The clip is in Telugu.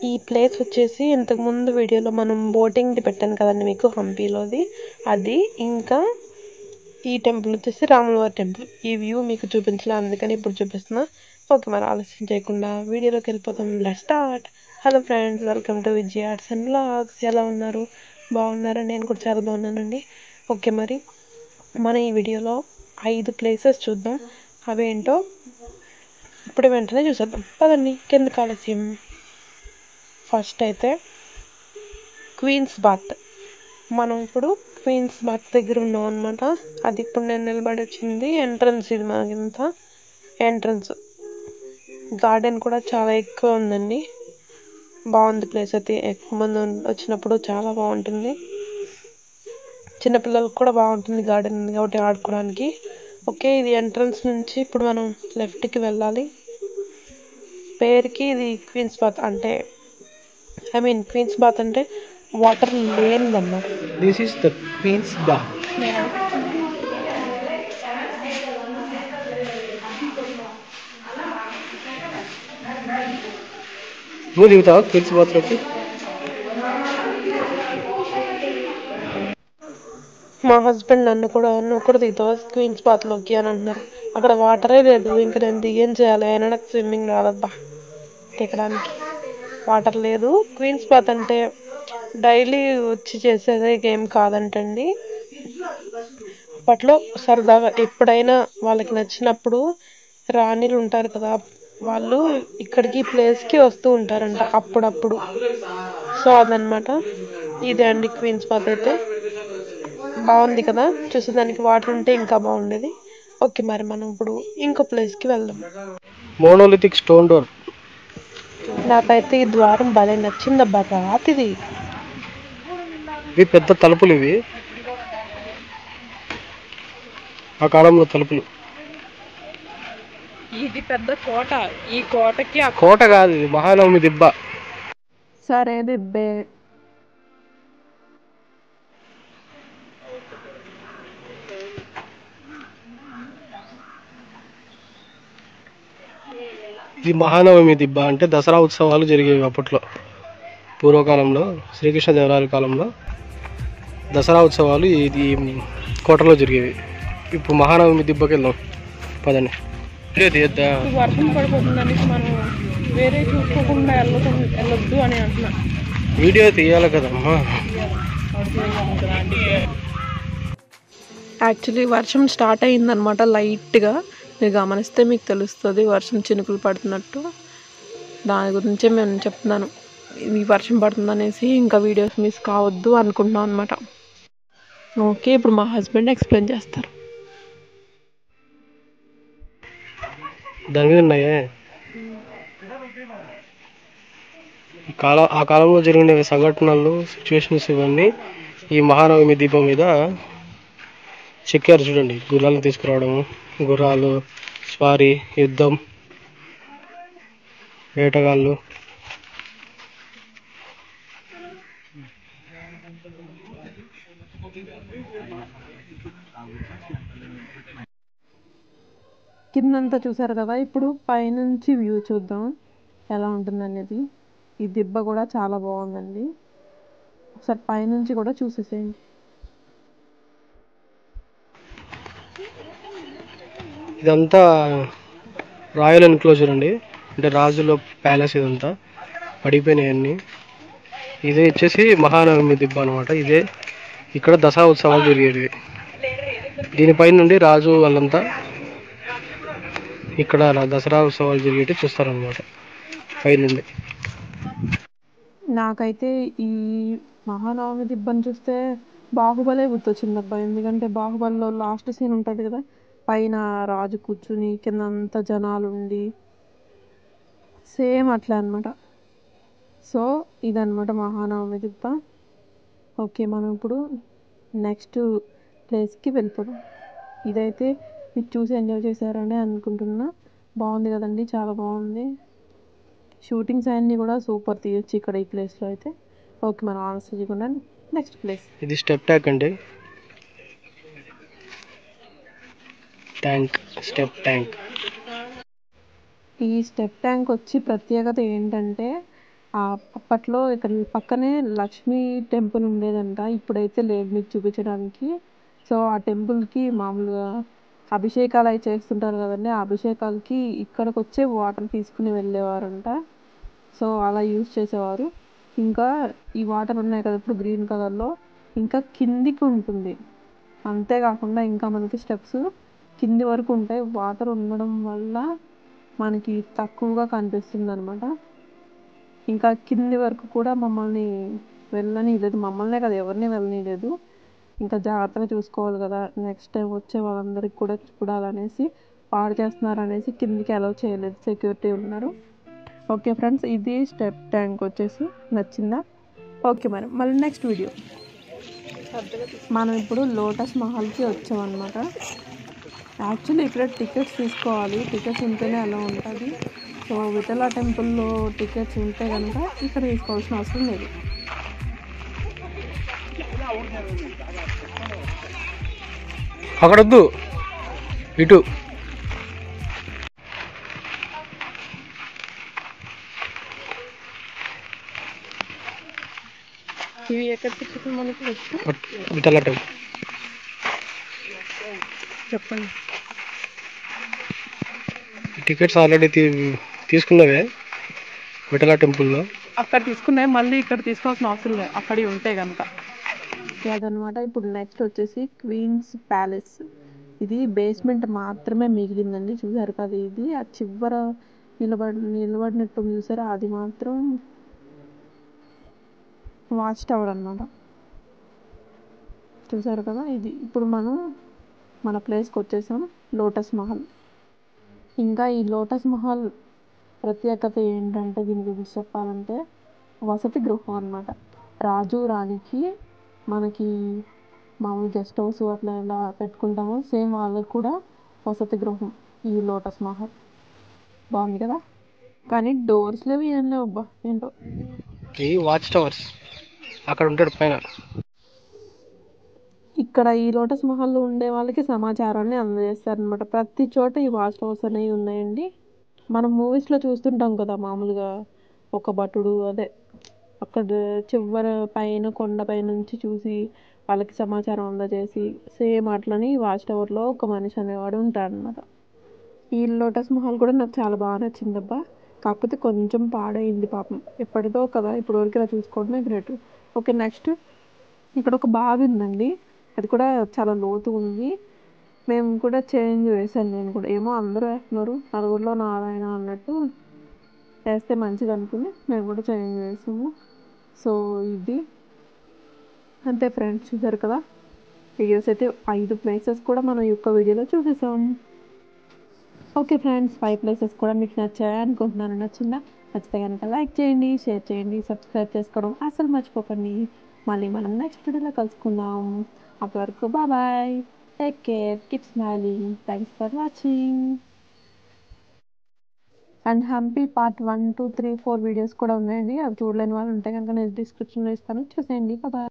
ఈ ప్లేస్ వచ్చేసి ఇంతకుముందు వీడియోలో మనం బోటింగ్ది పెట్టాను కదండి మీకు హంపీలోది అది. ఇంకా ఈ టెంపుల్ వచ్చేసి రాములవారి టెంపుల్. ఈ వ్యూ మీకు చూపించలే, అందుకని ఇప్పుడు చూపిస్తున్నా. ఓకే, మరి ఆలస్యం చేయకుండా వీడియోలోకి వెళ్ళిపోతాం. Let's start. Hello friends, welcome to Vijay arts and vlogs. ఎలా ఉన్నారు? బాగున్నారా? నేను కూడా చాలా బాగున్నానండి. ఓకే, మరి మన ఈ వీడియోలో 5 ప్లేసెస్ చూద్దాం. అవేంటో ఇప్పుడు వెంటనే చూసేద్దాం పదండి, కిందకి ఆలస్యం. ఫస్ట్ అయితే క్వీన్స్ బాత్. మనం ఇప్పుడు క్వీన్స్ బాత్ దగ్గర ఉన్నాం అనమాట. అది ఇప్పుడు నేను నిలబడి వచ్చింది ఎంట్రన్స్. ఇది మనకింత ఎంట్రన్స్. గార్డెన్ కూడా చాలా ఎక్కువ ఉందండి. బాగుంది ప్లేస్ అయితే. ఎక్కువ మంది వచ్చినప్పుడు చాలా బాగుంటుంది. చిన్నపిల్లలకు కూడా బాగుంటుంది గార్డెన్ కాబట్టి ఆడుకోవడానికి. ఓకే, ఇది ఎంట్రన్స్ నుంచి ఇప్పుడు మనం లెఫ్ట్కి వెళ్ళాలి. పేరుకి ఇది క్వీన్స్ బాత్ అంటే క్వీన్స్ బాత్ అంటే water లేనిదన్నమాట. This is the Queen's Bath. నువ్వు దిగుతావా క్వీన్స్ బాత్లోకి? మా హస్బెండ్ నువ్వు కూడా దిగుతావా క్వీన్స్ బాత్లోకి అని అంటున్నారు. అక్కడ వాటరే లేదు, ఇంకా నేను దిగేం చేయాలి? అయినా నాకు స్విమ్మింగ్ రాదబ్బా దిగడానికి. వాటర్ లేదు. క్వీన్స్ బాత్ అంటే డైలీ వచ్చి చేసేదే గేమ్ కాదంటండి. అప్పట్లో సరదాగా ఎప్పుడైనా వాళ్ళకి నచ్చినప్పుడు రాణిలు ఉంటారు కదా, వాళ్ళు ఇక్కడికి ప్లేస్కి వస్తూ ఉంటారంట అప్పుడప్పుడు. సో అదనమాట. ఇదే అండి క్వీన్స్ బాత్ అయితే. బాగుంది కదా చూసేదానికి. వాటర్ ఉంటే ఇంకా బాగుండేది. ఓకే, మరి మనం ఇప్పుడు ఇంకో ప్లేస్కి వెళ్దాం. Monolithic stone door. నాకైతే ఈ ద్వారం భలే నచ్చిందబ్బా, రాతిది. ఇవి పెద్ద తలుపులు. ఇవి ఆ కాలంలో తలుపులు. ఇది పెద్ద కోట. ఈ కోటకి కోట కాదు, ఇది మహానవమి దిబ్బ. సరే దిబ్బే. ఇది మహానవమి దిబ్బ అంటే దసరా ఉత్సవాలు జరిగేవి అప్పట్లో. పూర్వకాలంలో శ్రీకృష్ణదేవరాయల కాలంలో దసరా ఉత్సవాలు ఇది కోటలో జరిగేవి. ఇప్పుడు మహానవమి దిబ్బకి వెళ్దాం పదండి. వర్షం పడిపోతుందని మనం వేరే చూసుకోకుండా వెళ్ళొద్దు అని అంటున్నా. వీడియో తీయాలి కదమ్మా. యాక్చువల్లీ వర్షం స్టార్ట్ అయిందనమాట లైట్గా. మీరు గమనిస్తే మీకు తెలుస్తుంది వర్షం చినుకులు పడుతున్నట్టు. దాని గురించే మేము చెప్తున్నాను, ఈ వర్షం పడుతుందనేసి ఇంకా వీడియోస్ మిస్ కావద్దు అనుకుంటున్నాం అనమాట. ఓకే, ఇప్పుడు మా హస్బెండ్ ఎక్స్ప్లెయిన్ చేస్తారు. దాని మీద ఉన్నాయే ఆ కాలంలో జరిగిన సంఘటనలు, సిచ్యువేషన్స్ ఇవన్నీ ఈ మహానవమి దీపం మీద చెక్కారు చూడండి. గుర్రాలను తీసుకురావడము, గుర్రాలు స్వారీ, యుద్ధం, వేటగాళ్ళు. కిందంతా చూసారు కదా, ఇప్పుడు పైనుంచి వ్యూ చూద్దాం ఎలా ఉంటుందనేది. ఈ దిబ్బ కూడా చాలా బాగుందండి. ఒకసారి పైనుంచి కూడా చూసేసేయండి. ఇదంతా రాయల్ ఎన్క్లోజర్ అండి, అంటే రాజుల ప్యాలెస్. ఇదంతా పడిపోయినాయన్నీ. ఇదే వచ్చేసి మహానవమి దిబ్బ అనమాట. ఇదే ఇక్కడ దసరా ఉత్సవాలు జరిగేవి. దీనిపై నుండి రాజు వాళ్ళంతా ఇక్కడ దసరా ఉత్సవాలు జరిగేటి చూస్తారనమాట పైనుండి. నాకైతే ఈ మహానవమి దిబ్బని చూస్తే బాహుబలే గుర్తొచ్చిందబ్బా. ఎందుకంటే బాహుబలిలో లాస్ట్ సీన్ ఉంటుంది కదా, పైన రాజు కూర్చుని కిందంతా జనాలు ఉండి, సేమ్ అట్లా అనమాట. సో ఇదనమాట మహానవమి దిబ్బ. ఓకే, మనం ఇప్పుడు నెక్స్ట్ ప్లేస్కి వెళ్ళిపోదాం. ఇదైతే మీరు చూసి ఎంజాయ్ చేశారని అనుకుంటున్నా. బాగుంది కదండి, చాలా బాగుంది. షూటింగ్స్ అన్నీ కూడా సూపర్ తీయొచ్చు ఇక్కడ ఈ ప్లేస్లో అయితే. ఓకే, మనం ఆలస్యం చేయకుండా నెక్స్ట్ ప్లేస్. ఇది స్టెప్ ట్యాంక్ అండి. Step tank. ఈ స్టెప్ ట్యాంక్ వచ్చి ప్రత్యేకత ఏంటంటే అప్పట్లో ఇక్కడ పక్కనే లక్ష్మీ టెంపుల్ ఉండేదంట, ఇప్పుడైతే లేదు మీకు చూపించడానికి. సో ఆ టెంపుల్కి మామూలుగా అభిషేకాలు అవి చేస్తుంటారు కదండి, ఆ అభిషేకాలకి ఇక్కడికి వచ్చే వాటర్ తీసుకుని వెళ్ళేవారంట. సో అలా యూజ్ చేసేవారు. ఇంకా ఈ వాటర్ ఉన్నాయి కదా ఇప్పుడు గ్రీన్ కలర్లో, ఇంకా కిందికి ఉంటుంది. అంతేకాకుండా ఇంకా మనకి స్టెప్స్ కింది వరకు ఉంటాయి. వాటర్ ఉండడం వల్ల మనకి తక్కువగా కనిపిస్తుంది అనమాట. ఇంకా కింది వరకు కూడా మమ్మల్ని వెళ్ళనీయలేదు, మమ్మల్నే కదా ఎవరిని వెళ్ళనీయలేదు. ఇంకా జాగ్రత్తగా చూసుకోవాలి కదా, నెక్స్ట్ టైం వచ్చే వాళ్ళందరికీ కూడా చూడాలనేసి, పాడు చేస్తున్నారు అనేసి కిందికి అలౌ చేయలేదు, సెక్యూరిటీ ఉన్నారు. ఓకే ఫ్రెండ్స్, ఇది స్టెప్ ట్యాంక్ వచ్చేసి నచ్చిందా? ఓకే మరి మళ్ళీ నెక్స్ట్ వీడియో. మనం ఇప్పుడు లోటస్ మహల్కి వచ్చామన్నమాట. యాక్చువల్లీ ఇక్కడ టికెట్స్ తీసుకోవాలి, టికెట్స్ ఉంటేనే అలా ఉంటుంది. సో విఠల టెంపుల్లో టికెట్స్ ఉంటే కనుక ఇక్కడ తీసుకోవాల్సిన అవసరం లేదు. అక్కడొద్దు, ఇటు. ఇవి ఎక్కడ టికెట్ మనకి విఠల టెంపుల్ చెప్పండి. టికెట్స్ ఆల్రెడీ తీసుకున్నవే విఠల టెంపుల్లో. అక్కడ తీసుకున్నాయి, మళ్ళీ ఇక్కడ తీసుకోవాల్సిన అవసరం లేదు అక్కడి ఉంటే కనుక. అదనమాట. ఇప్పుడు నెక్స్ట్ వచ్చేసి క్వీన్స్ ప్యాలెస్. ఇది బేస్మెంట్ మాత్రమే మిగిలిందండి, చూసారు కదా. ఇది ఆ చివర నిలబడినట్టు చూసారా, అది మాత్రం వాచ్ టవర్ అనమాట. చూసారు కదా. ఇది ఇప్పుడు మనం మన ప్లేస్కి వచ్చేసాం, లోటస్ మహల్. ఇంకా ఈ లోటస్ మహల్ ప్రత్యేకత ఏంటంటే, దీని గురించి చెప్పాలంటే వసతి గృహం అనమాట. రాజు రాణికి మనకి మామూలు గెస్ట్ హౌస్ అట్లా ఎలా పెట్టుకుంటామో సేమ్ వాళ్ళకి కూడా వసతి గృహం ఈ లోటస్ మహల్. బాగుంది కదా, కానీ డోర్స్ లేవు ఏం లేవు. అబ్బా ఏంటో. ఈ వాచ్ టవర్స్ అక్కడ ఉంటాడు పైన. ఇక్కడ ఈ లోటస్ మహల్లో ఉండే వాళ్ళకి సమాచారాన్ని అందజేస్తారు అనమాట. ప్రతి చోట ఈ వాచ్ టవర్స్ అనేవి ఉన్నాయండి. మనం మూవీస్లో చూస్తుంటాం కదా, మామూలుగా ఒక భటుడు అదే అక్కడ చివర పైన కొండపై నుంచి చూసి వాళ్ళకి సమాచారం అందజేసి, సేమ్ అట్లని వాచ్ టవర్లో ఒక మనిషి అనేవాడు ఉంటాడనమాట. ఈ లోటస్ మహల్ కూడా నాకు చాలా బాగా నచ్చిందబ్బా. కాకపోతే కొంచెం పాడైంది పాపం, ఎప్పటిదో కదా, ఇప్పుడు వరకు ఇలా చూసుకోవడమే గ్రేట్. ఓకే నెక్స్ట్, ఇక్కడ ఒక బావి ఉందండి, అది కూడా చాలా లోతు ఉంది. మేము కూడా చేంజ్ వేసాను నేను కూడా, ఏమో అందరూ వేస్తున్నారు నలుగురిలో నారాయణ అన్నట్టు, వేస్తే మంచిది అనుకుని మేము కూడా చేంజ్ వేసాము. సో ఇది అంతే ఫ్రెండ్స్, చూసారు కదా. వీడియోస్ అయితే 5 ప్లేసెస్ కూడా మనం ఈ యొక్క వీడియోలో చూసేసాం. ఓకే ఫ్రెండ్స్, 5 ప్లేసెస్ కూడా మీకు నచ్చాయి అనుకుంటున్నాను. నచ్చిందా? నచ్చితే కనుక లైక్ చేయండి, షేర్ చేయండి, సబ్స్క్రైబ్ చేసుకోవడం అసలు మర్చిపోకండి. మళ్ళీ మనం నెక్స్ట్ వీడియోలో కలుసుకుందాం. అప్పటి వరకు bye, take care, keep smiling, thanks for watching. And Hampi part 1, 2, 3, 4 videos కూడా ఉన్నాయండి. అవి చూడలేని వాళ్ళు ఉంటే కనుక నేను డిస్క్రిప్షన్లో ఇస్తాను, చూసేయండి. బాయ్.